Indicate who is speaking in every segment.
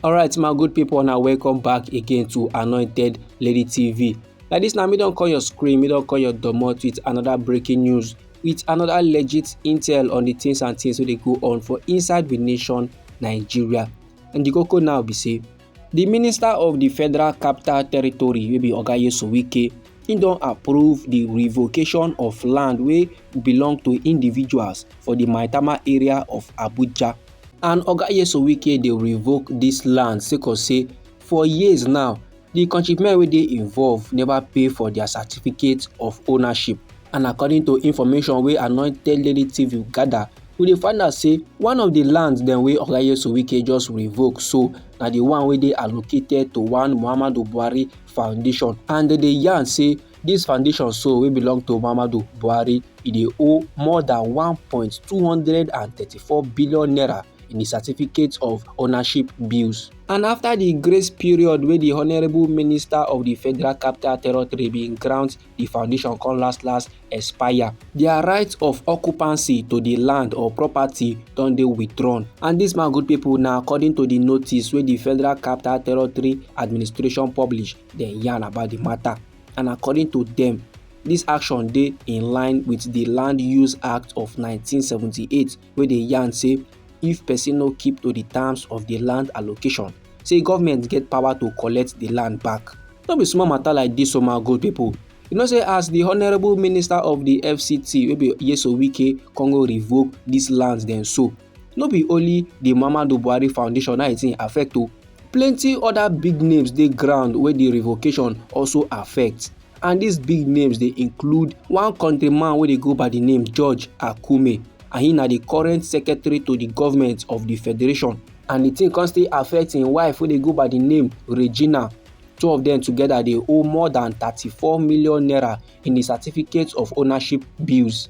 Speaker 1: Alright, my good people, now welcome back again to Anointed Lady TV. Like this, now me don't call your screen, me don't call your domot with another breaking news, with another legit intel on the things and things wey dey go on for inside the nation Nigeria. And the koko now be say, the Minister of the Federal Capital Territory, wey be Oga Wike, he don approve the revocation of land wey belong to individuals for the Maitama area of Abuja. And Oga Wike dey revoke dis land sake of say for years now the countrymen wey dey involved never pay for their certificate of ownership. And according to information wey Anointed Lady TV gather, we dey find out say one of the lands dem wey Oga Wike just revoke so na the one wey dey allocated to one Muhammadu Buhari foundation, and dem dey yarn say dis foundation so wey belong to Muhammadu Buhari, e dey owe more than 1.234 billion naira in the certificate of ownership bills. And after the grace period wey the Honourable Minister of the Federal Capital Territory bin grant the foundation come last expire, their right of occupancy to the land or property don dey withdrawn. And dis, my good people, na according to the notice wey the Federal Capital Territory Administration publish, dem yarn about the matter. And according to them, this action dey in line with the Land Use Act of 1978 wey dey yarn say if person no keep to the terms of the land allocation, say government get power to collect the land back. No be small matter like this, so my good people. You know say as the Honourable Minister of the FCT wey be Wike come go revoke these lands dem so, no be only the Muhammadu Buhari foundation na it affect o. Plenty other big names dey ground wey the revocation also affect. And these big names dey include one countryman wey dey go by the name George Akume, and he na the current secretary to the government of the federation. And the thing come still affect him wife wey dey go by the name Regina. Two of them together dey owe more than 34 million naira in the certificate of ownership bills.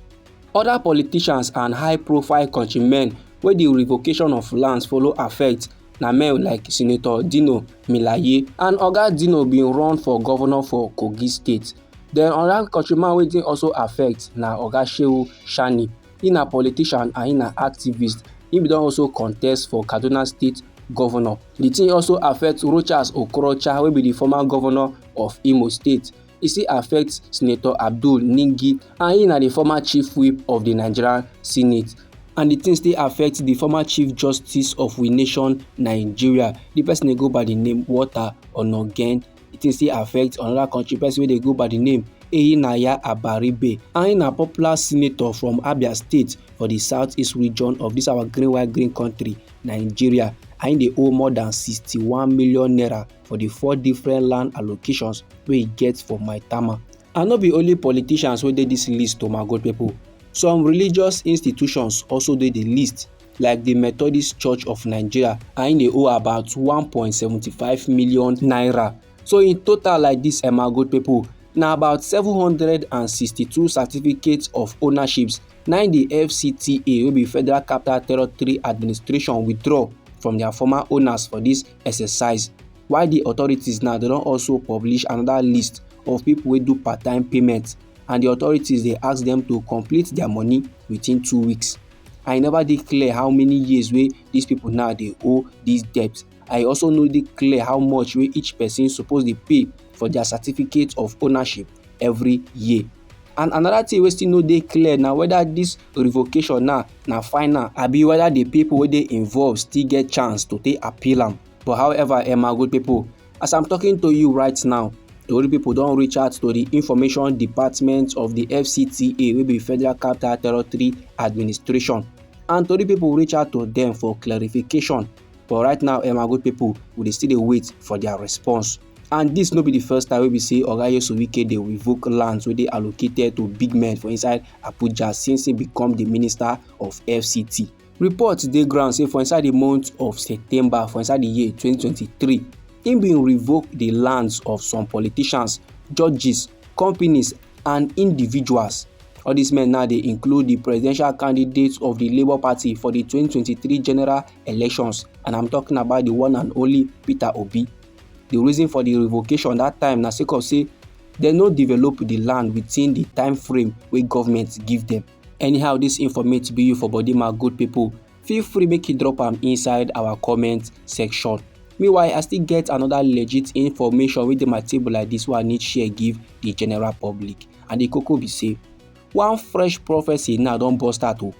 Speaker 1: Other politicians and high-profile countrymen wey the revocation of lands follow affect na men like Senator Dino Melaye, and Oga Dino bin run for governor for Kogi State. Then another countryman wey dey also affect na Oga Shehu Shani. He na politician and he na activist. He don also contest for Kaduna State governor. The thing also affect Rochas Okorocha wey be the former governor of Imo State. E still affect Senator Abdul Ningi, and he na the former chief whip of the Nigerian Senate. And the thing still affect the former Chief Justice of we nation Nigeria. The person dey go by the name Walter Onogen. The thing still affect another country person wey dey go by the name Eyinaya Abaribe, and he na popular senator from Abia State for the southeast region of this our green white green country Nigeria. And he dey owe more than 61 million naira for the 4 different land allocations wey he get for Maitama. And no be only politicians wey dey this list to my good people. Some religious institutions also dey the list, like the Methodist Church of Nigeria, and they owe about 1.75 million naira. So in total like this, my good people, na about 762 certificates of ownerships na the FCTA wey be Federal Capital Territory Administration withdraw from their former owners for this exercise. While the authorities now, they don also publish another list of people wey do part-time payments, and the authorities dey ask them to complete their money within 2 weeks. I never dey clear how many years wey these people now dey owe these debts. I also no dey clear how much wey each person suppose dey pay for their certificate of ownership every year. And another thing wey still no dey clear na whether this revocation now na final, abi whether the people wey dey involved still get chance to take appeal am. But however, my good people, as I'm talking to you right now, tori people don reach out to the Information Department of the FCTA wey be Federal Capital Territory Administration, and tori people reach out to them for clarification. But right now, my good people, we dey still dey wait for their response. And this no be the first time wey be say Oga Wike dey revoke lands wey dey allocated to big men for inside Abuja since he become the Minister of FCT. Reports dey ground say for inside the month of September for inside the year 2023, him bin revoke the lands of some politicians, judges, companies and individuals. All these men now dey include the presidential candidates of the Labour Party for the 2023 general elections, and I'm talking about the one and only Peter Obi. The reason for the revocation that time na sake of say dem no develop the land within the time frame wey government give them. Anyhow, this informate be you for body, my good people. Feel free make you drop am inside our comment section. Meanwhile, I still get another legit information wey dey my table like dis wey I need share give the general public. And the koko be say one fresh prophecy now don burst out o,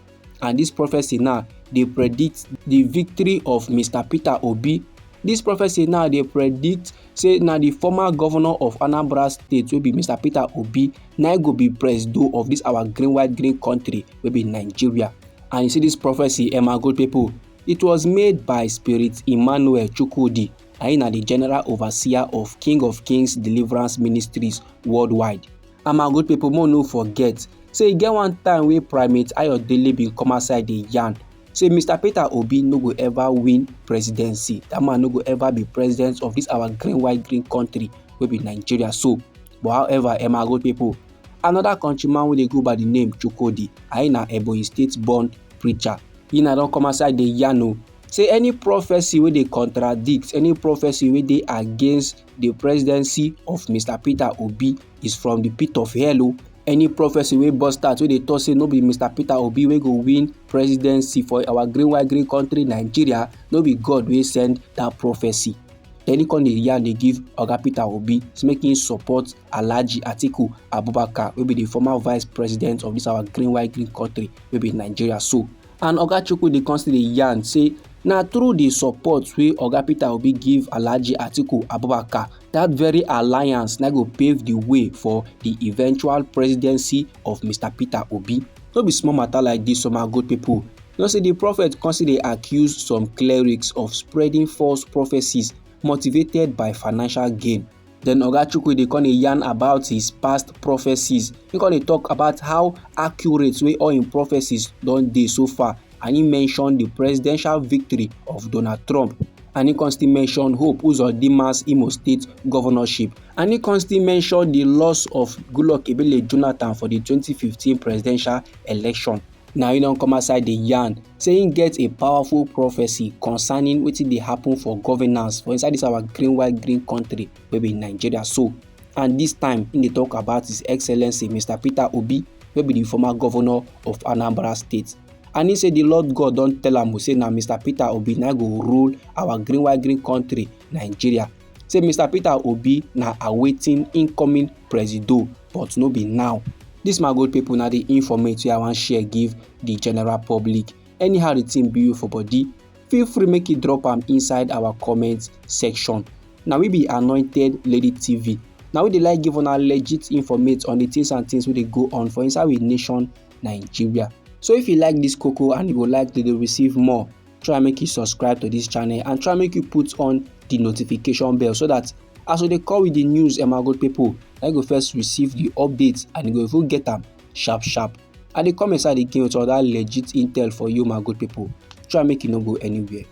Speaker 1: and dis prophecy now dey predict the victory of Mr. Peter Obi. Dis prophecy now dey predict say na the former governor of Anambra State wey be Mr. Peter Obi na im go be presido of dis our green white green country wey be Nigeria. And you see dis prophecy, my good pipu, it was made by Spirit Emmanuel Chukwudi, and him na the general overseer of King of Kings Deliverance Ministries worldwide. And my good pipu, make we no forget say e get one time wey Primate Ayodele bin come outside dey yarn say Mr. Peter Obi no go ever win presidency. Dat man no go ever be president of dis our green white green country wey be Nigeria so. But however, my good pipu, another countryman wey dey go by the name Chukwudi, and him na Ebonyi State born preacher, him na don come outside dey yarn o say any prophecy wey dey contradict, any prophecy wey dey against the presidency of Mr. Peter Obi is from the pit of hell o. Any prophecy wey burst out wey dey talk say no be Mr. Peter Obi wey go win presidency for our green white green country Nigeria, no be God wey send that prophecy. Then he come dey yarn dey give Oga Peter Obi make him support Alhaji Atiku Abubakar wey be the former vice president of this our green white green country wey be Nigeria so. And Oga Chukwudi come still dey yarn say na through the support wey Oga Peter Obi give Alhaji Atiku Abubakar, that very alliance na go pave the way for the eventual presidency of Mr. Peter Obi. No be small matter like this, so my good people. You know say the prophet come still dey accuse some clerics of spreading false prophecies motivated by financial gain. Then Oga Chukwudi come dey yarn about his past prophecies. He come dey talk about how accurate wey all im prophecies don dey so far, and he mention the presidential victory of Donald Trump, and he come still mention Hope Uzodinma's Imo State governorship, and he come still mention the loss of Goodluck Ebele Jonathan for the 2015 presidential election. Now he don come outside dey yarn say him get a powerful prophecy concerning wetin dey happen for governance for inside this our green white green country wey be Nigeria so. And this time he dey talk about His Excellency Mr. Peter Obi wey be the former governor of Anambra State. And he say the Lord God don tell am say na Mr. Peter Obi na go rule our green white green country Nigeria. Say Mr. Peter Obi na awaiting incoming presido, but no be now. Dis my good people na the informate wey I wan share give the general public. Anyhow the thing be you for body, feel free make you drop am inside our comment section. Now we be Anointed Lady TV. Now we dey like give una legit informate on the things and things wey dey go on for inside we nation Nigeria. So if you like this koko and you would like to receive more, try make you subscribe to this channel and try make you put on the notification bell so that as we dey come with the news, my good people, I go first receive the updates and you go even get them sharp sharp. And they come inside again with other legit intel for you, my good people. Try make you no go anywhere.